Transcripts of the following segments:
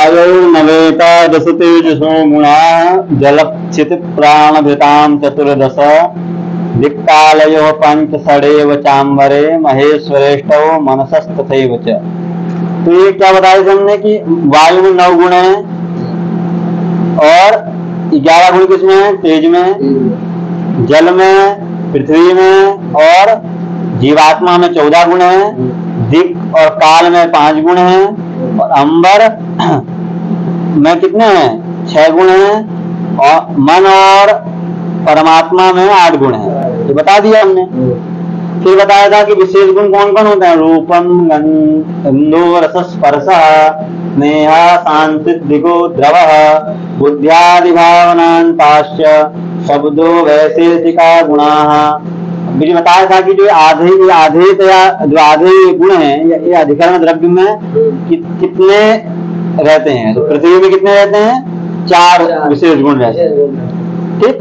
नवेता दशतेजसो गुणा जलक्षित प्राणभृतां चतुर्दश दिक्पालयो पंच षडेव चांबरे महेश्वरेष्टो मनसस्तथैव च। तो ये क्या बताया हमने कि वायु में 9 गुण हैं और 11 गुण किसमें है? तेज में, जल में, पृथ्वी में और जीवात्मा में 14 गुण हैं, दिक और काल में 5 गुण हैं और अंबर में कितने हैं? 6 गुण हैं और मन और परमात्मा में 8 गुण हैं। ये बता दिया हमने। फिर बताया था कि विशेष गुण कौन कौन होते हैं? रूपम गंधो रस स्पर्श स्नेहा सांसिद्धिको द्रव बुद्ध्यादि भावनांताश्च शब्दो वैशेषिका गुणाः। मुझे बताया था कि जो आधे गुण हैं ये अधिकरण द्रव्य में कितने रहते हैं? तो पृथ्वी में कितने रहते हैं? 4 विशेष गुण रहते हैं। ठीक।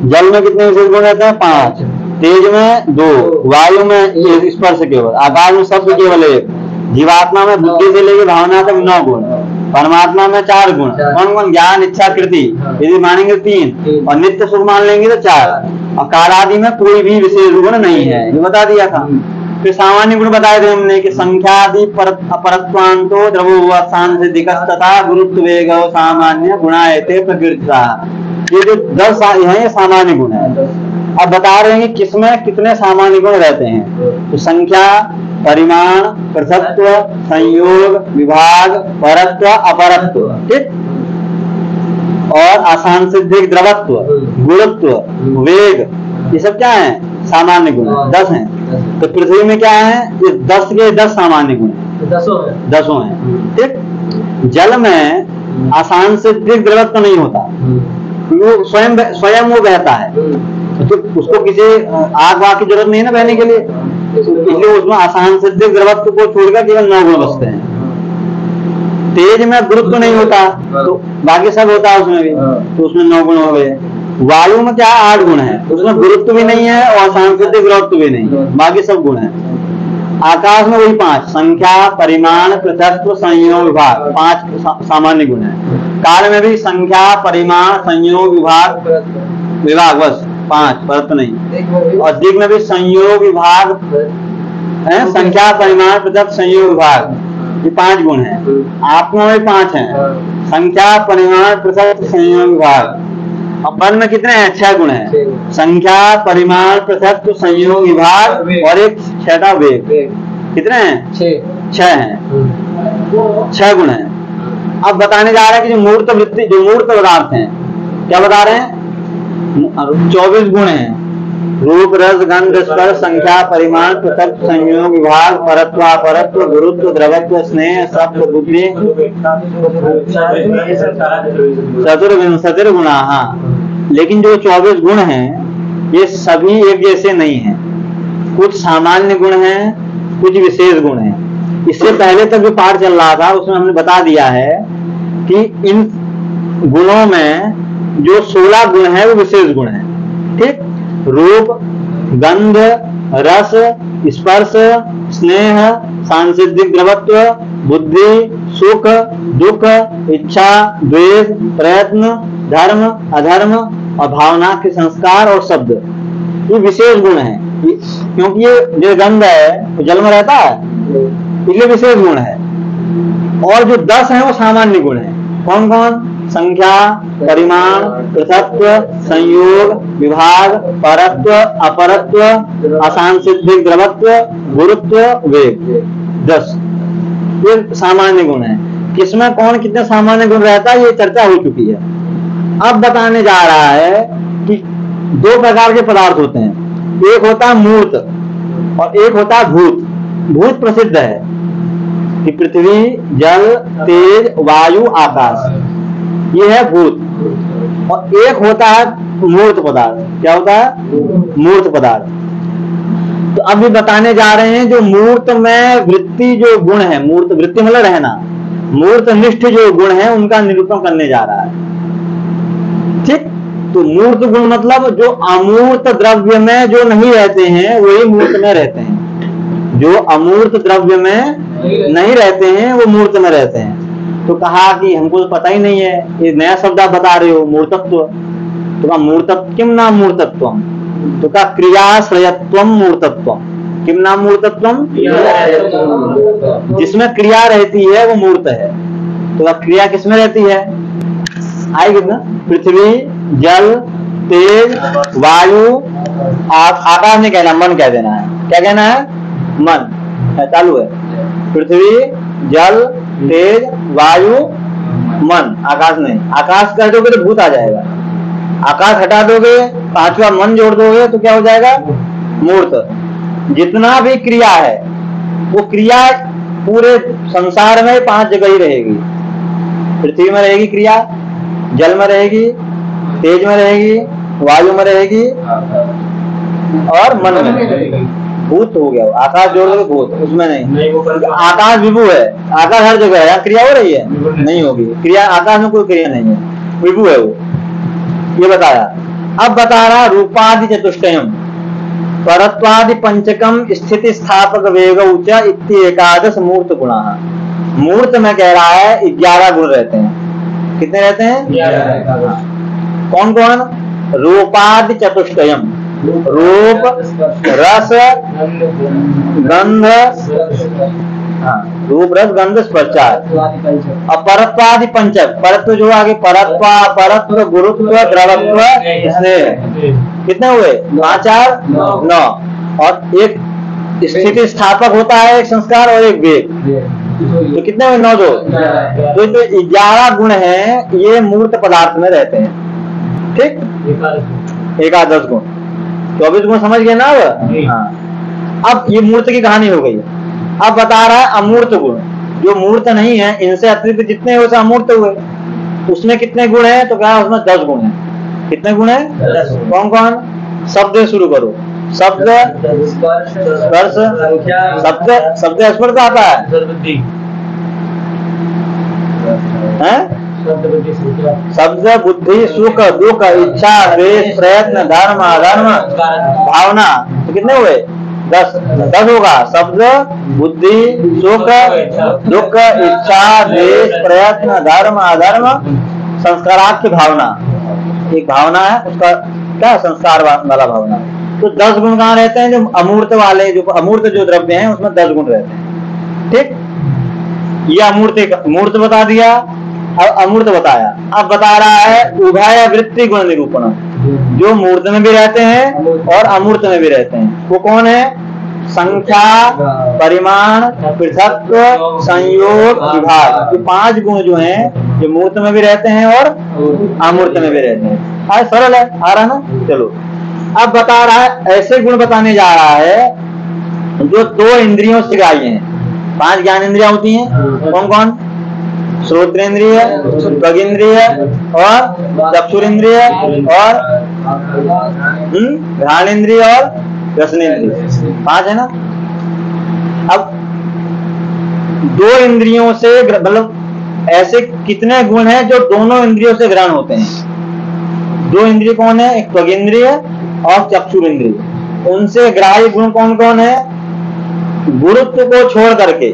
जल में कितने विशेष गुण रहते हैं? 5, तेज में 2, वायु में स्पर्श केवल, आकाश में शब्द केवल 1, जीवात्मा में बुद्धि से लेकर भावना तक 9 गुण, परमात्मा में 4 गुण। कौन कौन? ज्ञान, इच्छा, कृति, यदि मानेंगे 3 और नित्य सुख मान लेंगे तो 4 और काल आदि में कोई भी विशेष गुण नहीं है। ये बता दिया था। फिर सामान्य गुण बताए थे हमने कि संख्यादि अपरत्वांतो द्रवो सांसिद्धिकस् तथा गुरुत्व वेग सामान्य गुणायते प्रकृतिता। ये जो 10 हैं ये सामान्य गुण है। अब बता रहे हैं कि किसमें कितने सामान्य गुण रहते हैं। तो संख्या, परिमाण, पृथक्त्व, संयोग, विभाग, परत्व, अपरत्व, ठीक, और असांसिद्धिक द्रवत्व, गुरुत्व, वेग, ये सब क्या है? सामान्य गुण 10 हैं। तो पृथ्वी में क्या है? ये 10 के 10 सामान्य गुण हैं, 10 हैं। ठीक। जल में असांसिद्धिक द्रवत्व नहीं होता, वो स्वयं वो बहता है, तो उसको किसी आग वाग की जरूरत नहीं है ना बहने के लिए, इसलिए उसमें असांसिद्धिक द्रवत्व को छोड़कर केवल 9 गुण बचते हैं। तेज में गुरुत्व नहीं होता तो बाकी सब होता है उसमें भी, तो उसमें 9 गुण हो गए। वायु में क्या 8 गुण है, उसमें गुरुत्व भी नहीं है और सांस्कृतिक द्रवत्व भी नहीं, बाकी सब गुण है। आकाश में वही 5, संख्या, परिमाण, पृथक्त्व, संयोग, विभाग, 5 सामान्य गुण है। काल में भी संख्या, परिमाण, संयोग, विभाग बस 5, परत नहीं। और दिग में भी संयोग, विभाग है, संख्या, परिमाण, पृथक, संयोग, विभाग, ये 5 गुण है। आत्मा में 5 है, संख्या, परिमाण, पृथक, संयोग, विभाग। और मन में कितने हैं? 6 गुण है, संख्या, परिमाण, पृथक, संयोग, विभाग और एक 6वां वेग। कितने हैं? 6 हैं, 6 गुण है। अब बताने जा रहे हैं कि जो मूर्त वृत्ति, जो मूर्त पदार्थ हैं, क्या बता रहे हैं? 24 गुण हैं। रूप, रस, गंध, स्पर्श, संख्या, परिमाण, पृथक, संयोग, विभाग, परत्व, अपरत्व, गुरुत्व, द्रवत्व, स्नेह, शब्द, बुद्धि, चतुर्विंशतिर् गुणाः। लेकिन जो 24 गुण हैं ये सभी एक जैसे नहीं हैं, कुछ सामान्य गुण हैं, कुछ विशेष गुण हैं। इससे पहले तक जो पाठ चल रहा था उसमें हमने बता दिया है कि इन गुणों में जो 16 गुण है वो विशेष गुण है। ठीक। रूप, गंध, रस, स्पर्श, स्नेह, सांसिद्धिक द्रवत्व, बुद्धि, सुख, दुख, इच्छा, द्वेष, प्रयत्न, धर्म, अधर्म और भावना के संस्कार और शब्द, ये विशेष गुण है। क्योंकि ये जो गंध है वो जल में रहता है, इसलिए विशेष गुण है। और जो 10 है वो सामान्य गुण है। कौन कौन? संख्या, परिमाण, पृथक्त्व, संयोग, विभाग, परत्व, अपरत्व, असांसिद्धिक द्रवत्व, गुरुत्व, वेग, 10 ये सामान्य गुण है। किसमें कौन कितने सामान्य गुण रहता है ये चर्चा हो चुकी है। अब बताने जा रहा है कि 2 प्रकार के पदार्थ होते हैं, एक होता है मूर्त और एक होता है भूत। भूत प्रसिद्ध है कि पृथ्वी, जल, तेज, वायु, आकाश, ये है भूत। और एक होता है मूर्त पदार्थ। क्या होता है? मूर्त पदार्थ। तो अभी बताने जा रहे हैं जो मूर्त में वृत्ति जो गुण है, मूर्त वृत्ति मतलब रहना, मूर्त निष्ठ जो गुण है उनका निरूपण करने जा रहा है। ठीक। तो मूर्त गुण मतलब जो अमूर्त द्रव्य में जो नहीं रहते हैं वही मूर्त में रहते हैं। जो अमूर्त द्रव्य में नहीं रहते हैं वो मूर्त में रहते हैं। तो कहा कि हमको तो पता ही नहीं है, ये नया शब्द आप बता रहे हो, मूर्तत्व। तो कहा मूर्तत्व किम नाम मूर्तत्वम, तो कहा क्रियाश्रयत्वम मूर्तत्वम। किम नाम मूर्तत्वम, जिसमें क्रिया रहती है वो मूर्त है। तो अब क्रिया किसमें रहती है, आएगी ना, पृथ्वी, जल, तेज, वायु, आकाश नहीं कहना, मन कह देना है। क्या कहना है, मन है, चालू है। पृथ्वी, जल, तेज, वायु, मन, आकाश नहीं। आकाश कर दोगे तो भूत आ जाएगा, आकाश हटा दोगे, पांचवा मन जोड़ दोगे तो क्या हो जाएगा, मूर्त। जितना भी क्रिया है वो क्रिया पूरे संसार में 5 जगह ही रहेगी। पृथ्वी में रहेगी क्रिया, जल में रहेगी, तेज में रहेगी, वायु में रहेगी और मन में। भूत हो गया, आकाश जोड़ दोगे भूत, उसमें नहीं। आकाश विभु है, आकाश हर जगह है, क्रिया हो रही है, नहीं होगी क्रिया, आकाश में कोई क्रिया नहीं है, विभु है वो। ये बताया। अब बता रहा रूपादि चतुष्टयम परत्वादि पंचकम स्थिति स्थापक वेग उच्च एकादश मूर्त गुणा। मूर्त में कह रहा है 11 गुण रहते हैं। कितने रहते हैं, 11। कौन कौन, रूपादि चतुष्टयम, रूप, रस, गंध, रूप रस गंध स्पर्श, और परत्वादि पंचक। परत्व जो आगे, परत्व, गुरुत्व, द्रवत्व, कितने हुए, 5 4 9। और एक स्थिति स्थापक होता है, एक संस्कार और एक वेग, तो कितने हुए, 9 2। तो जो 11 गुण हैं ये मूर्त पदार्थ में रहते हैं। ठीक, 11 गुण, 24 गुण समझ गए ना। अब ये मूर्त की कहानी हो गई। अब बता रहा है अमूर्त गुण, जो मूर्त नहीं है, इनसे अतिरिक्त जितने हुए अमूर्त हुए। उसमें कितने गुण हैं, तो क्या उसमें 10 गुण हैं। कितने गुण हैं, कौन कौन, शब्द शुरू करो। शब्द, स्पर्श, शब्द स्पर्श आता है, शब्द, बुद्धि, सुख, दुख, इच्छा, द्वेष, प्रयत्न, धर्म, अधर्म, भावना। तो कितने हुए, 10 होगा। शब्द, बुद्धि, सुख, दुख, इच्छा, द्वेष, प्रयत्न, धर्म, अधर्म, संस्कारार्थ की भावना। एक भावना है, उसका क्या, संस्कार वाला भावना। तो 10 गुण कहाँ रहते हैं, जो अमूर्त वाले, जो अमूर्त जो द्रव्य हैं उसमें 10 गुण रहते हैं। ठीक, ये अमूर्त, मूर्त बता दिया। अब अमूर्त बताया। अब बता रहा है उभय वृत्ति गुण निरूपण, जो मूर्त में भी रहते हैं और अमूर्त में भी रहते हैं। वो कौन है, संख्या, परिमाण, पृथक्त्व, संयोग, विभाग। ये 5 गुण जो हैं जो मूर्त में भी रहते हैं और अमूर्त में भी रहते हैं। आज सरल है, आ रहा ना। चलो अब बता रहा है, ऐसे गुण बताने जा रहा है जो 2 इंद्रियों से ग्राह्य हैं। 5 ज्ञान इंद्रियां होती हैं, कौन कौन, श्रोत्रेंद्रिय, त्वगिंद्रिय और चक्षुरेंद्रिय और घ्राणेंद्रिय और रसनेंद्रिय। 5 है ना। अब 2 इंद्रियों से, मतलब ऐसे कितने गुण हैं जो दोनों इंद्रियों से ग्रहण होते हैं। 2 इंद्रिय कौन है, एक त्वगिंद्रिय और चक्षुरेंद्रिय। उनसे ग्राह्य गुण कौन कौन है, गुरुत्व को छोड़ करके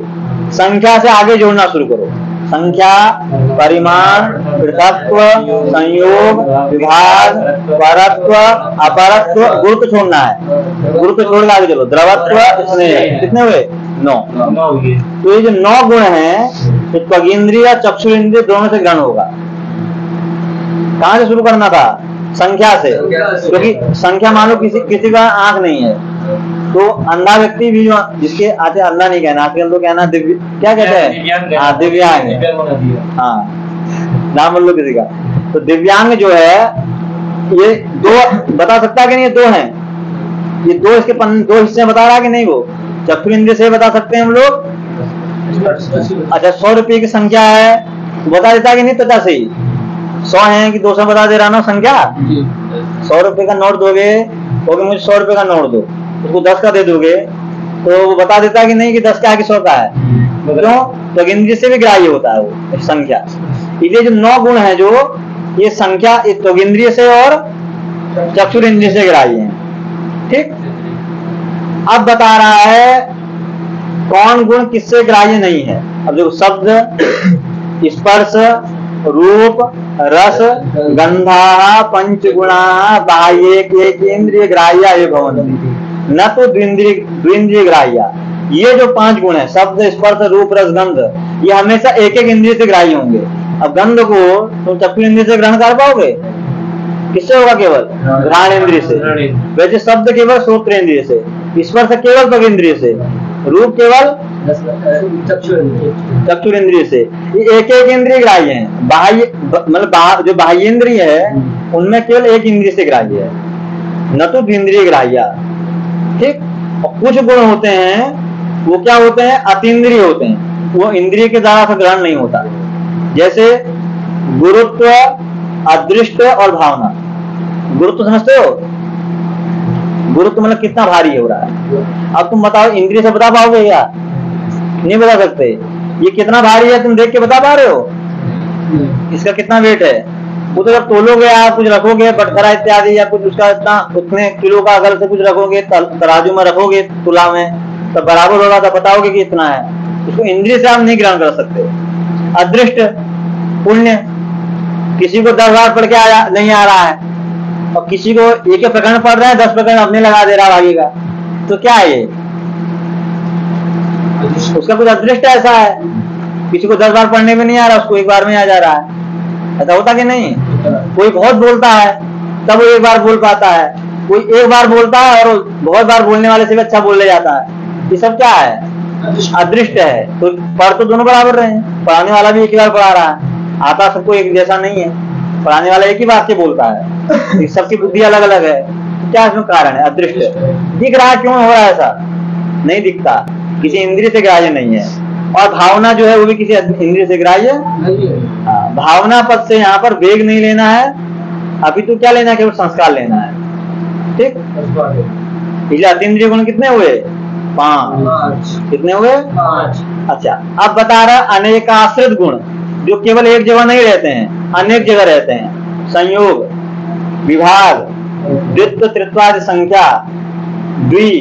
संख्या से आगे जोड़ना शुरू करो। संख्या, परिमाण, पृथक्त्व, संयोग, विभाग, परत्व, अपरत्व, गुरुत्व छोड़ना है। गुरुत्व छोड़ के आगे चलो। द्रवत्व, स्नेह, कितने हुए, 9। तो ये जो 9 गुण हैं, तो त्वगिंद्रिय, चक्षुरेंद्रिय दोनों से ग्रहण होगा। कहां से शुरू करना था, संख्या से, क्योंकि संख्या मानो किसी का आंख नहीं है, तो अंधा व्यक्ति भी जो, जिसके आते अंधा नहीं कहना, आजकल तो कहना दिव्य, क्या कहते हैं, हाँ दिव्यांग, हाँ नाम बोल लो किसी का। तो दिव्यांग जो है ये 2 बता सकता है कि नहीं, 2 हैं ये। 2 इसके 2 हिस्से बता रहा है कि नहीं, वो चक्षुरेंद्रिय से बता सकते हैं हम लोग। अच्छा 100 रुपये की संख्या है, बता देता कि नहीं, 50 से ही 100 है कि 200 बता दे रहा ना संख्या। 100 रुपये का नोट दोगे, तो मुझे 100 रुपये का नोट दो, उसको 10 का दे दोगे, तो वो बता देता कि नहीं कि 10 के आगे 100 का है। क्यों, तो इंद्रिय से भी ग्राह्य होता है वो संख्या। इसलिए जो 9 गुण है, जो ये संख्या त्वगिंद्रिय से और चक्षुरेंद्रिय से ग्राह्य है। ठीक, अब बता रहा है कौन गुण किससे ग्राह्य नहीं है। अब देखो, शब्द, स्पर्श, रूप, रस, गंधा, पंचगुणा बाह्य एक इंद्रिय ग्राह्या ये भवन्ति न तो द्विंद्रिय ग्राह्या। ये जो 5 गुण है, शब्द, स्पर्श, रूप, रस, गंध, ये हमेशा एक एक इंद्रिय से ग्राह्य होंगे। अब गंध को तुम चक्षु इंद्रिय से ग्रहण कर पाओगे? किससे होगा? केवल घ्राण इंद्रिय से। वैसे शब्द केवल श्रोत्र इंद्रिय से, स्पर्श केवल त्वक इंद्रिय से, रूप केवल चक्षु इंद्रिय से। ये एक एक इंद्रिय ग्राह्य है। बाह्य मतलब जो बाह्य इंद्रिय है उनमें केवल एक इंद्रिय से ग्राह्य है, न तो द्विंद्रिय ग्राह्य। ठीक। और कुछ गुण होते हैं वो क्या होते हैं? अतीन्द्रिय होते हैं, वो इंद्रिय के द्वारा से ग्रहण नहीं होता। जैसे गुरुत्व, अदृष्ट और भावना। गुरुत्व समझते हो? गुरुत्व मतलब कितना भारी हो रहा है। अब तुम बताओ, इंद्रिय से बता पाओगे क्या? नहीं बता सकते। ये कितना भारी है तुम देख के बता पा रहे हो? इसका कितना वेट है? वो तो जब तोलोगे आप, कुछ रखोगे बटखरा इत्यादि या कुछ उसका इतना उतने किलो का अगर से कुछ रखोगे, तराजू में रखोगे, तुला में, तब बराबर होगा, तब बताओगे कि इतना है। इसको इंद्रिय से आप नहीं ग्रहण कर सकते। अदृष्ट, पुण्य, किसी को 10 बार पढ़ के नहीं आ रहा है और किसी को एक प्रकरण पढ़ रहा है, 10 प्रकरण अपने लगा दे रहा है आगे का, तो क्या है ये? उसका कुछ अदृष्ट ऐसा है। किसी को 10 बार पढ़ने में नहीं आ रहा, उसको एक बार में आ जा रहा है। ऐसा होता कि नहीं? कोई बहुत बोलता है तब वो एक बार बोल पाता है, कोई एक बार बोलता है और बहुत बार बोलने वाले से भी अच्छा बोलने जाता है। ये सब क्या है? अदृष्ट है। तो पढ़ तो दोनों बराबर रहे हैं। पढ़ाने वाला भी एक ही बार पढ़ा रहा है, आता सबको एक जैसा नहीं है। पढ़ाने वाला एक ही बात से बोलता है, सबकी बुद्धि अलग अलग है। क्या इसमें कारण है? अदृष्ट। दिख रहा है, क्यों हो रहा है ऐसा? नहीं दिखता, किसी इंद्रिय से ग्राह्य नहीं है। और भावना जो है वो भी किसी इंद्रिय से ग्राह्य नहीं है। भावना पद से यहाँ पर वेग नहीं लेना है, अभी तो क्या लेना है? केवल संस्कार लेना है। ठीक। इसलिए अतीन्द्रिय गुण कितने हुए? 5। कितने हुए? 5। अच्छा, अब बता रहा अनेकाश्रित गुण, जो केवल एक जगह नहीं रहते हैं, अनेक जगह रहते हैं। संयोग, विभाग, द्वित्व, त्रित्वादि संख्या, द्वि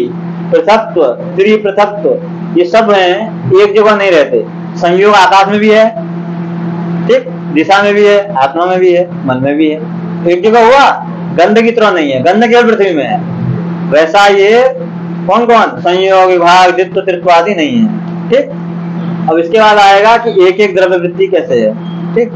पृथक्त्व, त्रिपृथक्त्व, ये सब हैं, एक जगह नहीं रहते। संयोग आकाश में भी है, ठीक, दिशा में भी है, आत्मा में भी है, मन में भी है। एक जगह हुआ। गंध की तरह नहीं है, गंध केवल पृथ्वी में है। वैसा ये कौन कौन? संयोग, विभाग, द्वित्व, त्रित्व आदि नहीं है। ठीक। अब इसके बाद आएगा कि एक एक द्रव्य वृत्ति कैसे है। ठीक।